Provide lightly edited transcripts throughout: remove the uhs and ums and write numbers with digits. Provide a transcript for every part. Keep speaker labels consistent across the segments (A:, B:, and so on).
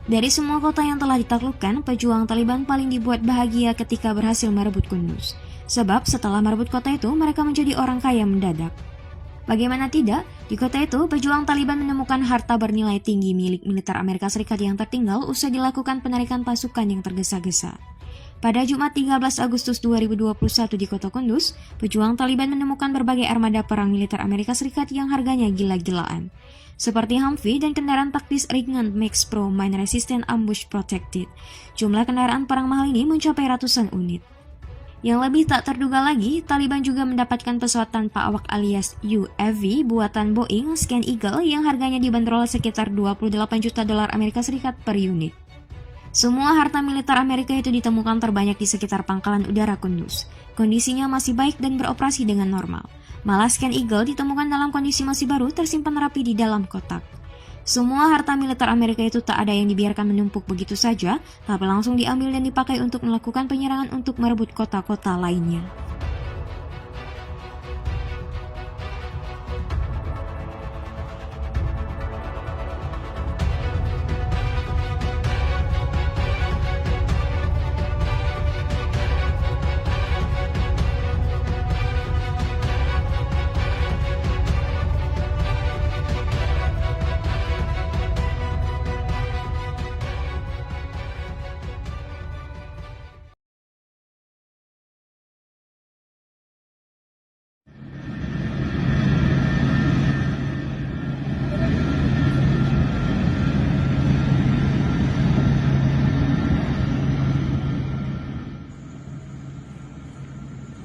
A: Dari semua kota yang telah ditaklukkan, pejuang Taliban paling dibuat bahagia ketika berhasil merebut Kunduz. Sebab setelah merebut kota itu, mereka menjadi orang kaya mendadak. Bagaimana tidak, di kota itu, pejuang Taliban menemukan harta bernilai tinggi milik militer Amerika Serikat yang tertinggal usai dilakukan penarikan pasukan yang tergesa-gesa. Pada Jumat 13 Agustus 2021 di kota Kunduz, pejuang Taliban menemukan berbagai armada perang militer Amerika Serikat yang harganya gila-gilaan. Seperti Humvee dan kendaraan taktis ringan Max Pro Mine Resistant Ambush Protected. Jumlah kendaraan perang mahal ini mencapai ratusan unit. Yang lebih tak terduga lagi, Taliban juga mendapatkan pesawat tanpa awak alias UAV buatan Boeing Scan Eagle yang harganya dibanderol sekitar 28 juta dolar Amerika Serikat per unit. Semua harta militer Amerika itu ditemukan terbanyak di sekitar pangkalan udara Kunduz. Kondisinya masih baik dan beroperasi dengan normal. Malah Scan Eagle ditemukan dalam kondisi masih baru tersimpan rapi di dalam kotak. Semua harta militer Amerika itu tak ada yang dibiarkan menumpuk begitu saja, tapi langsung diambil dan dipakai untuk melakukan penyerangan untuk merebut kota-kota lainnya.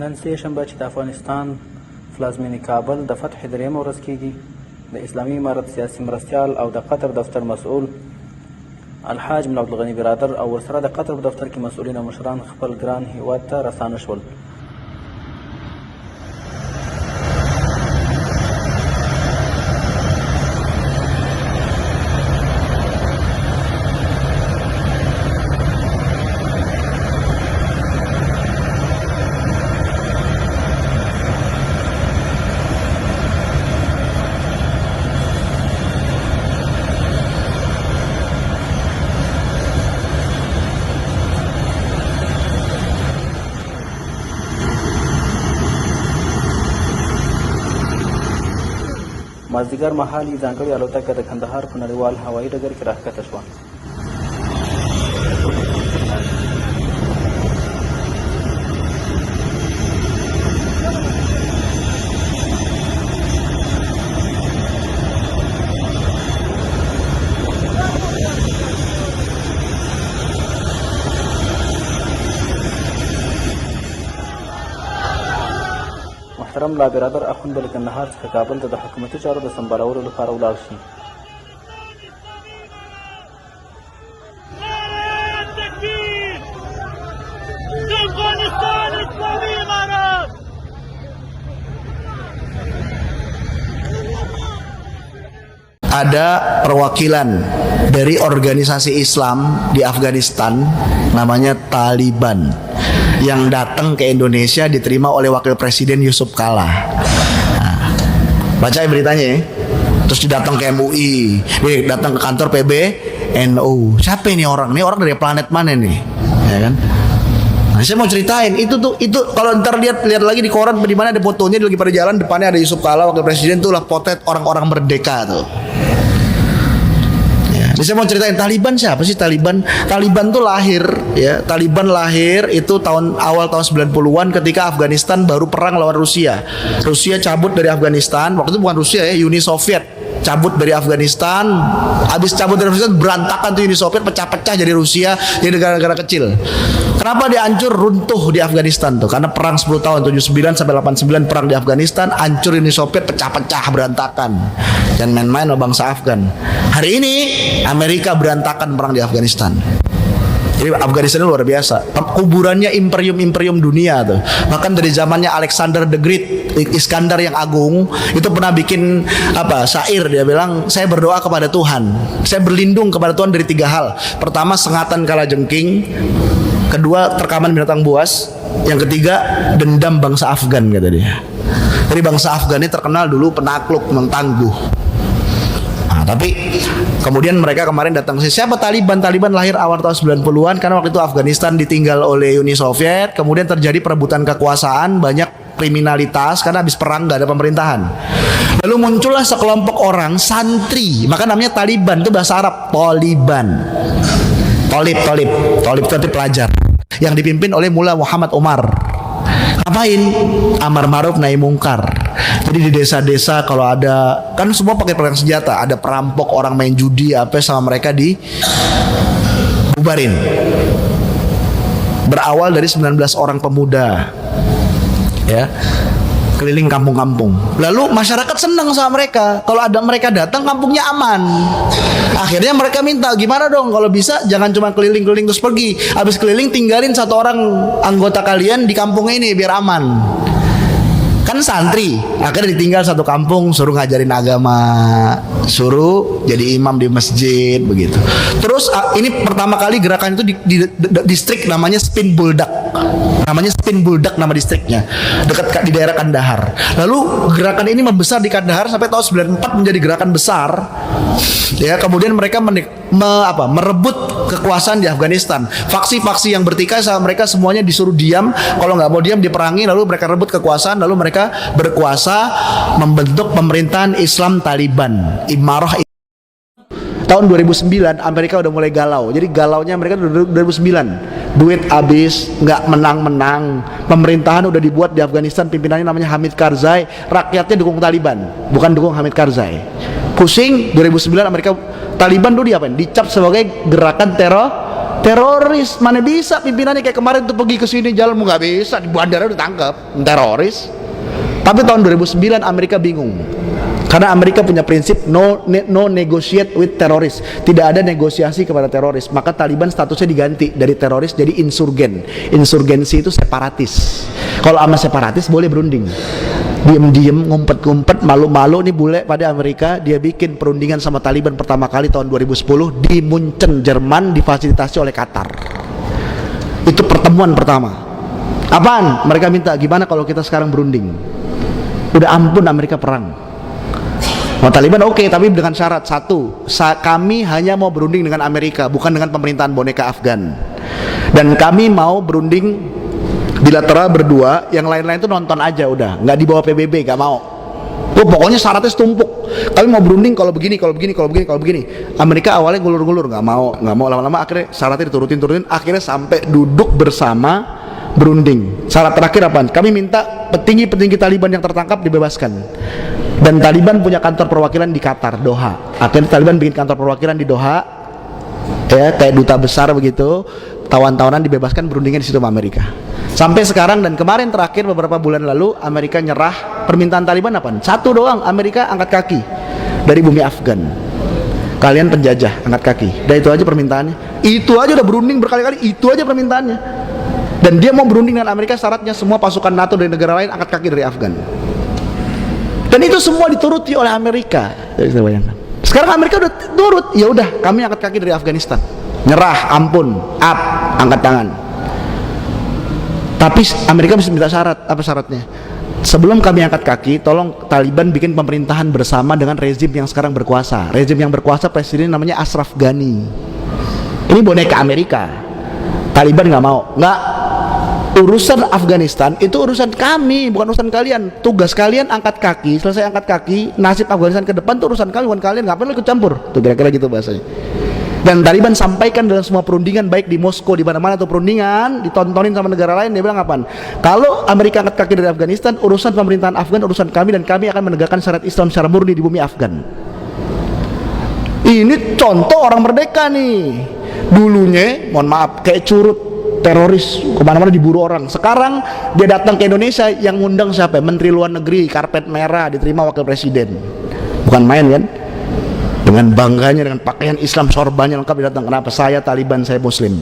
B: نن سه شنبه چې د افغانستان پلازمینې کابل د فتح درېیمه ورځ کېږي د اسلامي امارت سیاسي مرستیال او د قطر دفتر مسؤول الحاج من عبدالغني برادر او ورسره د قطر په دفتر کې مسؤلین او مشران خپل ګران هیواد ته رسانه شول. مازدیګر مهال یې ځانګړې الوتکه د کندهار په نړیوال هوایي ډګر کې راښکته شوه. محترم لا برادر اخوند به له کندهار څخه کابل ته د حکومتي چارو د سمبالولو لپاره ولاړ شي.
C: Ada perwakilan dari organisasi Islam di Afghanistan namanya Taliban yang datang ke Indonesia diterima oleh Wakil Presiden Yusuf Kala. Nah, baca beritanya ya. Terus datang ke MUI, datang ke kantor PBNU. Siapa ini orang? Ini orang dari planet mana nih? Ya kan? Nah, saya mau ceritain itu kalau ntar lihat lagi di koran di mana ada fotonya lagi pada jalan depannya ada Yusuf Kala Wakil Presiden tuh lah potret orang-orang merdeka tuh. Jadi saya mau ceritain Taliban siapa sih Taliban? Taliban tuh lahir ya. Taliban lahir itu awal tahun 90-an ketika Afghanistan baru perang lawan Rusia. Rusia cabut dari Afghanistan. Waktu itu bukan Rusia ya, Uni Soviet cabut dari Afghanistan. Habis cabut dari Afghanistan berantakan tuh Uni Soviet, pecah-pecah jadi Rusia, jadi negara-negara kecil. Kenapa dia hancur runtuh di Afghanistan tuh? Karena perang 10 tahun 79 sampai 89 perang di Afghanistan, hancur Uni Soviet, pecah-pecah berantakan. Dan main-main sama bangsa Afgan. Hari ini Amerika berantakan perang di Afghanistan. Jadi Afghanistan luar biasa. Kuburannya imperium-imperium dunia tuh. Bahkan dari zamannya Alexander the Great, Iskandar yang agung, itu pernah bikin syair, dia bilang, saya berdoa kepada Tuhan. Saya berlindung kepada Tuhan dari 3 hal. Pertama, sengatan kalajengking. Kedua, terkaman binatang buas. Yang ketiga, dendam bangsa Afgan, kata dia. Jadi bangsa Afgan ini terkenal dulu penakluk, memang tangguh. Nah, tapi kemudian mereka kemarin datang ke sini. Siapa Taliban? Taliban lahir awal tahun 90-an karena waktu itu Afghanistan ditinggal oleh Uni Soviet, kemudian terjadi perebutan kekuasaan, banyak kriminalitas karena habis perang gak ada pemerintahan. Lalu muncullah sekelompok orang santri, maka namanya Taliban, itu bahasa Arab, Taliban. Tolib itu pelajar, yang dipimpin oleh Mullah Muhammad Umar. Ngapain? Amar ma'ruf nahi mungkar. Jadi di desa-desa kalau ada, kan semua pakai perang senjata, ada perampok, orang main judi apa sama mereka dibubarin. Berawal dari 19 orang pemuda, ya, keliling kampung-kampung. Lalu masyarakat senang sama mereka. Kalau ada mereka datang, kampungnya aman. Akhirnya mereka minta, gimana dong kalau bisa jangan cuma keliling-keliling terus pergi. Habis keliling tinggalin satu orang anggota kalian di kampung ini biar aman. Kan santri, akhirnya ditinggal satu kampung, suruh ngajarin agama, suruh jadi imam di masjid, begitu. Terus ini pertama kali gerakan itu di distrik namanya Spin Buldak. Namanya Spin Buldak nama distriknya, dekat di daerah Kandahar. Lalu gerakan ini membesar di Kandahar sampai tahun 94 menjadi gerakan besar. Ya, kemudian mereka merebut kekuasaan di Afghanistan. Faksi-faksi yang bertikai sama mereka semuanya disuruh diam. Kalau nggak mau diam diperangi. Lalu mereka rebut kekuasaan. Lalu mereka berkuasa membentuk pemerintahan Islam Taliban, Imarah. Tahun 2009 Amerika udah mulai galau. Jadi galaunya mereka 2009. Duit habis, nggak menang-menang. Pemerintahan udah dibuat di Afghanistan, pimpinannya namanya Hamid Karzai. Rakyatnya dukung Taliban, bukan dukung Hamid Karzai. Pusing. 2009 Amerika, Taliban dulu diapain? Dicap sebagai gerakan teroris. Mana bisa pimpinannya kayak kemarin tuh pergi ke sini jalan mau nggak bisa, di bandara udah tangkap teroris. Tapi tahun 2009 Amerika bingung. Karena Amerika punya prinsip no negotiate with teroris. Tidak ada negosiasi kepada teroris. Maka Taliban statusnya diganti dari teroris jadi insurgen. Insurgensi itu separatis. Kalau sama separatis boleh berunding. Diem-diem, ngumpet-ngumpet, malu-malu nih bule pada Amerika. Dia bikin perundingan sama Taliban pertama kali tahun 2010 di Munchen, Jerman, difasilitasi oleh Qatar. Itu pertemuan pertama. Apaan? Mereka minta gimana kalau kita sekarang berunding. Udah ampun Amerika perang. Taliban oke, tapi dengan syarat satu, kami hanya mau berunding dengan Amerika, bukan dengan pemerintahan boneka Afgan. Dan kami mau berunding bilateral berdua, yang lain-lain itu nonton aja udah, nggak dibawa PBB, nggak mau. Pokoknya syaratnya setumpuk. Kami mau berunding kalau begini. Amerika awalnya ngulur-ngulur, nggak mau lama-lama akhirnya syaratnya diturutin, akhirnya sampai duduk bersama berunding. Syarat terakhir apa? Kami minta petinggi-petinggi Taliban yang tertangkap dibebaskan. Dan Taliban punya kantor perwakilan di Qatar, Doha. Akhirnya Taliban bikin kantor perwakilan di Doha, ya kayak duta besar begitu. Tawan-tawanan dibebaskan, berundingnya di situ sama Amerika. Sampai sekarang dan kemarin terakhir beberapa bulan lalu Amerika nyerah. Permintaan Taliban apa? Satu doang, Amerika angkat kaki dari bumi Afgan. Kalian penjajah, angkat kaki. Dan itu aja permintaannya. Itu aja udah berunding berkali-kali, itu aja permintaannya. Dan dia mau berunding dengan Amerika, syaratnya semua pasukan NATO dari negara lain angkat kaki dari Afgan. Dan itu semua dituruti oleh Amerika. Sekarang Amerika udah turut, ya udah kami angkat kaki dari Afghanistan. Nyerah, ampun, up, angkat tangan. Tapi Amerika mesti minta syarat. Apa syaratnya? Sebelum kami angkat kaki, tolong Taliban bikin pemerintahan bersama dengan rezim yang sekarang berkuasa. Rezim yang berkuasa presiden namanya Ashraf Ghani. Ini boneka Amerika. Taliban nggak mau, nggak. Urusan Afghanistan itu urusan kami, bukan urusan kalian. Tugas kalian angkat kaki, selesai angkat kaki, nasib Afghanistan ke depan itu urusan kalian, bukan kalian. Nggak perlu ikut campur. Tuh kira-kira gitu bahasanya. Dan Taliban sampaikan dalam semua perundingan, baik di Moskow, di mana-mana tuh perundingan ditontonin sama negara lain, dia bilang apaan? Kalau Amerika angkat kaki dari Afghanistan, urusan pemerintahan Afgan urusan kami, dan kami akan menegakkan syariat Islam secara murni di bumi Afgan. Ini contoh orang merdeka nih. Dulunya, mohon maaf, kayak curut teroris, kemana-mana diburu orang. Sekarang dia datang ke Indonesia, yang ngundang siapa? Menteri Luar Negeri, karpet merah, diterima wakil presiden. Bukan main kan? Dengan bangganya, dengan pakaian Islam sorbannya lengkap dia datang. Kenapa? Saya Taliban, saya Muslim.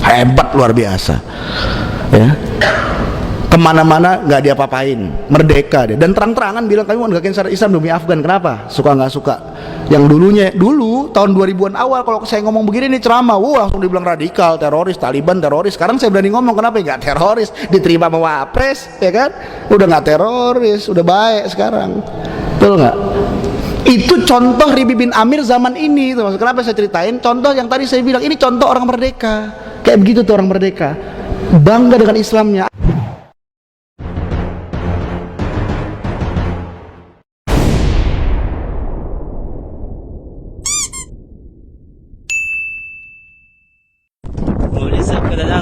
C: Hebat, luar biasa. Ya. Kemana-mana nggak diapa-apain, merdeka dia. Dan terang-terangan bilang kami mau menegakkan syariat Islam demi Afgan. Kenapa? Suka nggak suka? Yang dulu tahun 2000-an awal kalau saya ngomong begini nih ceramah, langsung dibilang radikal, teroris, Taliban teroris. Sekarang saya berani ngomong, kenapa nggak teroris? Diterima sama Wapres, ya kan? Udah nggak teroris, udah baik sekarang, betul nggak? Itu contoh Ribi bin Amir zaman ini. Itu maksud kenapa saya ceritain contoh yang tadi saya bilang, ini contoh orang merdeka. Kayak begitu tuh orang merdeka, bangga dengan Islamnya.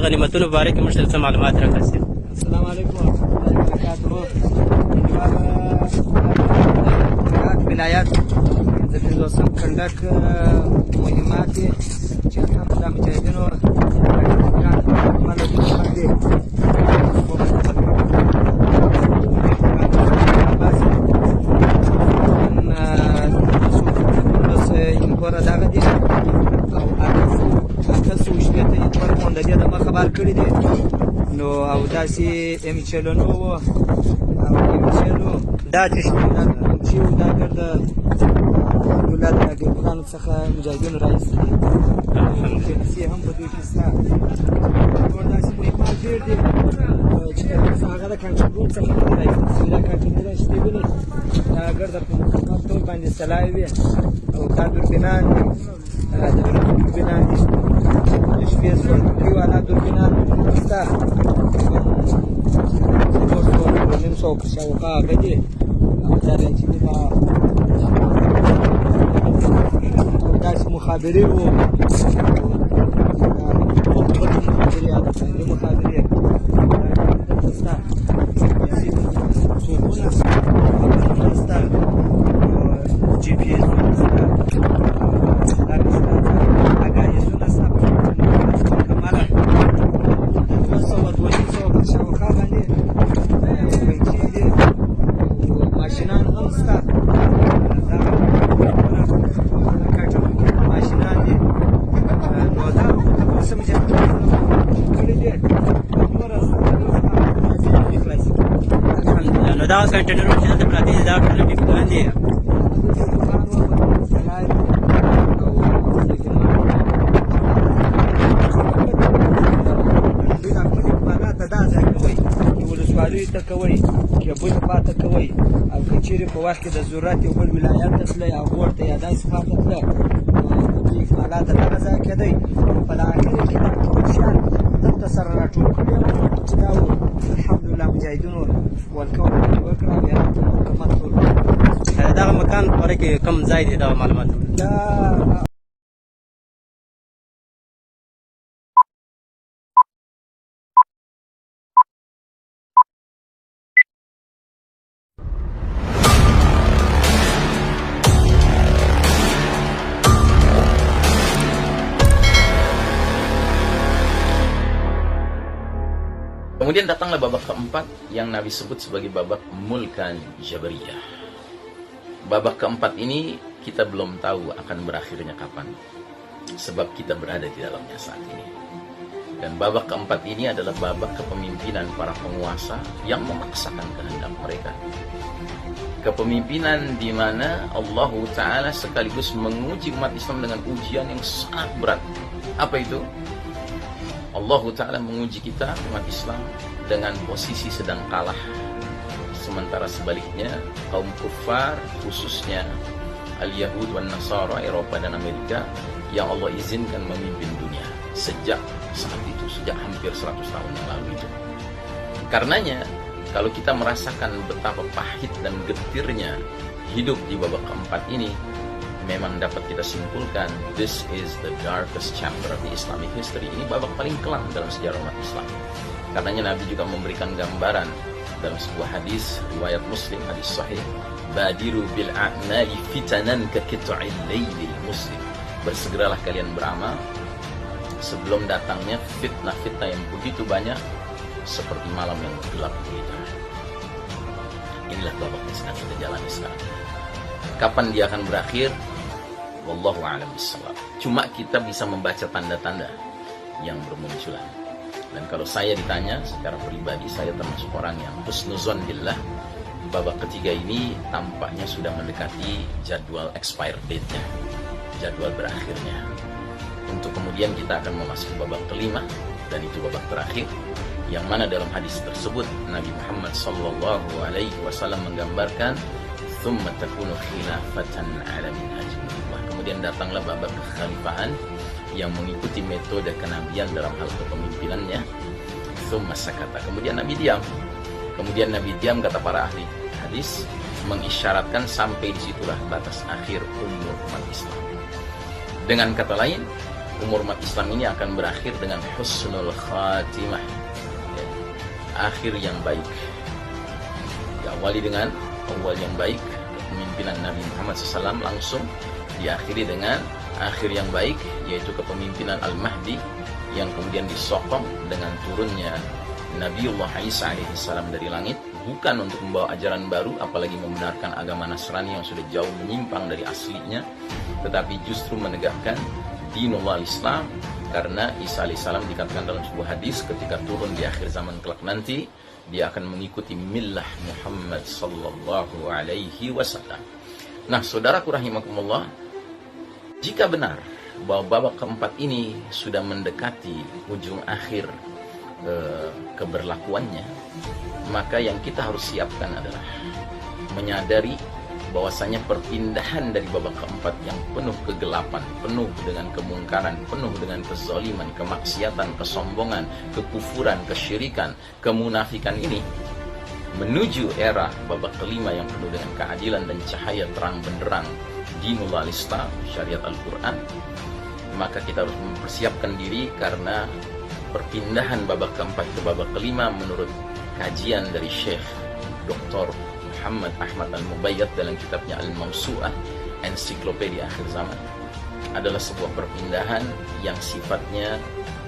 B: غنیمتونو باره کې موږ ته څه معلومات راکړئ.
D: السلام علیکم ورحمۃ اللہ وبرکاتہ. ولایت د 50 کنډک مهمات دي چې الحمدلله مجاهدینو خبر کړی دی نو او داسې امیچلونو او امیچلو دا چې دا ګرد دولت د ګورانو څخه مجاهدینو رئیس دی الحمدلله هم په دې کې ستا ور داسې مهمات ډېر دي چې هغه د کنټرول څخه رئیس دی دا کنټرول شته ویني دا ګرد په خدمت ټول باندې سلای وي او دا دوربینان د دوربینان دي شپې سورتي والا دوربینان ستا نیم سو شاوخوا غدي دا چې دا داسې مخابرې وو مخابرې ستا ستا جی پی ایس دا کنټینرونه چې د پراتی دا ټول ټیپګان دي ولسوالۍ ته کوئ یا بل خوا ته کوئ او که چیرې په وخت کې د ضرورت یو بل ولایت ته تلئ او غور ته یا داسې خوا ته تله دې اکمالات دغه ځای کېدی په اخر کې دا ټول شیان دلته سره راټول کړي چې دا الحمدلله مجاهدینو ورکول وکړه او یاره حکومت ټول دغه مکان په کې کم ځای دی دا معلومات دا
E: Kemudian datanglah babak keempat yang Nabi sebut sebagai babak mulkan jabariyah. Babak keempat ini kita belum tahu akan berakhirnya kapan, sebab kita berada di dalamnya saat ini. Dan babak keempat ini adalah babak kepemimpinan para penguasa yang memaksakan kehendak mereka. Kepemimpinan di mana Allah Ta'ala sekaligus menguji umat Islam dengan ujian yang sangat berat. Apa itu? Allah Ta'ala menguji kita umat Islam dengan posisi sedang kalah, sementara sebaliknya kaum kufar khususnya al-Yahud wan Nasara Eropa dan Amerika yang Allah izinkan memimpin dunia sejak saat itu, sejak hampir 100 tahun yang lalu itu. Karenanya kalau kita merasakan betapa pahit dan getirnya hidup di babak keempat ini, memang dapat kita simpulkan this is the darkest chapter of the Islamic history. Ini babak paling kelam dalam sejarah umat Islam. Karenanya Nabi juga memberikan gambaran dalam sebuah hadis riwayat Muslim, hadis sahih, badiru bil a'mali fitanan ka qit'il lailil muslim. Bersegeralah kalian beramal sebelum datangnya fitnah-fitnah yang begitu banyak seperti malam yang gelap gulita. Inilah babak yang sedang kita jalani sekarang. Kapan dia akan berakhir? Wallahu a'lam bishawab. Cuma kita bisa membaca tanda-tanda yang bermunculan. Dan kalau saya ditanya secara pribadi, saya termasuk orang yang husnuzon billah. Babak ketiga ini tampaknya sudah mendekati jadwal expire date-nya, jadwal berakhirnya. Untuk kemudian kita akan memasuki babak kelima, dan itu babak terakhir, yang mana dalam hadis tersebut Nabi Muhammad SAW menggambarkan thumma takunu khilafatan ala minhaj nubuwah. Kemudian datanglah babak kekhalifahan yang mengikuti metode kenabian dalam hal kepemimpinannya. Thumma sakata. Kemudian Nabi diam. Kata para ahli hadis, mengisyaratkan sampai disitulah batas akhir umur umat Islam. Dengan kata lain, umur umat Islam ini akan berakhir dengan husnul khatimah, ya, akhir yang baik. Diawali dengan awal yang baik, kepemimpinan Nabi Muhammad SAW, langsung diakhiri dengan akhir yang baik, yaitu kepemimpinan Al-Mahdi, yang kemudian disokong dengan turunnya Nabiullah Isa alaihissalam dari langit, bukan untuk membawa ajaran baru, apalagi membenarkan agama Nasrani yang sudah jauh menyimpang dari aslinya, tetapi justru menegakkan dinullah Islam. Karena Isa alaihissalam dikatakan dalam sebuah hadis, ketika turun di akhir zaman kelak nanti, dia akan mengikuti millah Muhammad sallallahu alaihi wasallam. Nah, saudaraku rahimakumullah, jika benar bahwa babak keempat ini sudah mendekati ujung akhir keberlakuannya, maka yang kita harus siapkan adalah menyadari bahwasanya perpindahan dari babak keempat yang penuh kegelapan, penuh dengan kemungkaran, penuh dengan kezaliman, kemaksiatan, kesombongan, kekufuran, kesyirikan, kemunafikan ini, menuju era babak kelima yang penuh dengan keadilan dan cahaya terang benderang dinullah Islam, syariat Al-Quran, maka kita harus mempersiapkan diri, karena perpindahan babak keempat ke babak kelima menurut kajian dari Syekh Dr. Muhammad Ahmad Al-Mubayyad dalam kitabnya Al-Mawsu'ah, ensiklopedia akhir zaman, adalah sebuah perpindahan yang sifatnya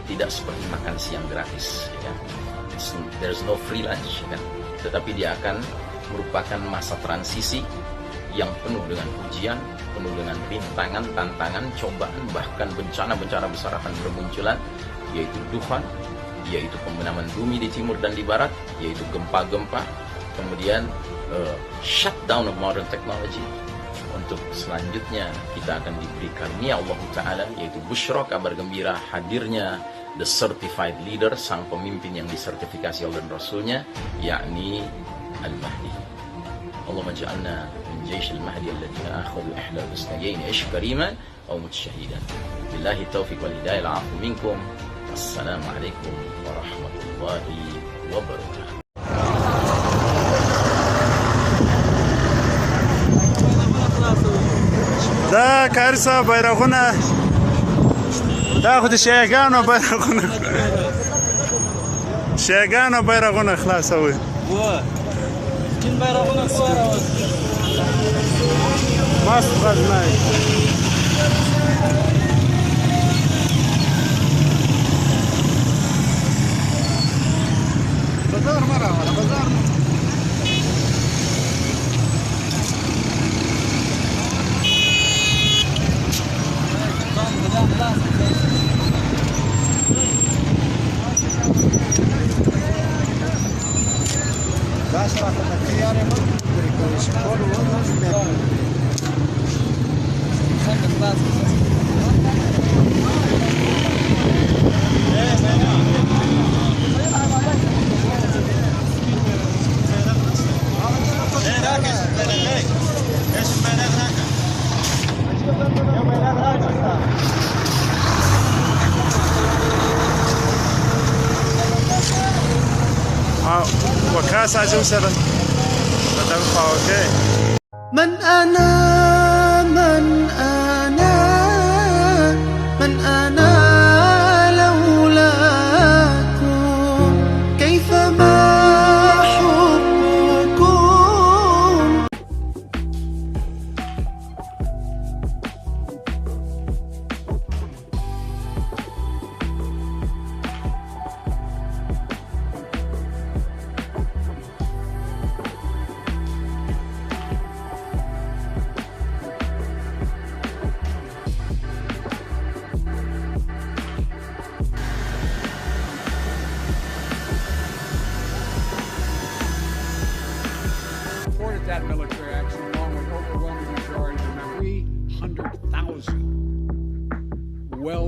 E: tidak seperti makan siang gratis, ya. There's no free lunch, ya, tetapi dia akan merupakan masa transisi yang penuh dengan ujian, penuh dengan rintangan, tantangan, cobaan, bahkan bencana-bencana besar akan bermunculan, yaitu dufan, yaitu pembenaman bumi di timur dan di barat, yaitu gempa-gempa, kemudian shutdown of modern technology. Untuk selanjutnya kita akan diberi karunia Allah Ta'ala, yaitu busyra, kabar gembira, hadirnya the certified leader, sang pemimpin yang disertifikasi oleh Rasulnya, yakni Al-Mahdi. Allahumma ja'alna min jaysh al-Mahdi alladhina akhadhu ihda al-husnayayn ish kariman aw mutshahidan. Billahi taufiq wal hidayah, al-'afwu minkum. Assalamualaikum warahmatullahi wabarakatuh.
F: دا کارسا بیرغونه دا خو د شیعاګانو بیرغونه خلاصوي.
G: Jin bayrağına suara var.
F: ماست غزنای بازار مرة على بازار وكاس عجوز سبن تدفع اوكي
H: من أنا من أنا من أنا لولاكم كيفما حبكم.
I: Supported that military action along with overwhelming majority of them, 300,000 well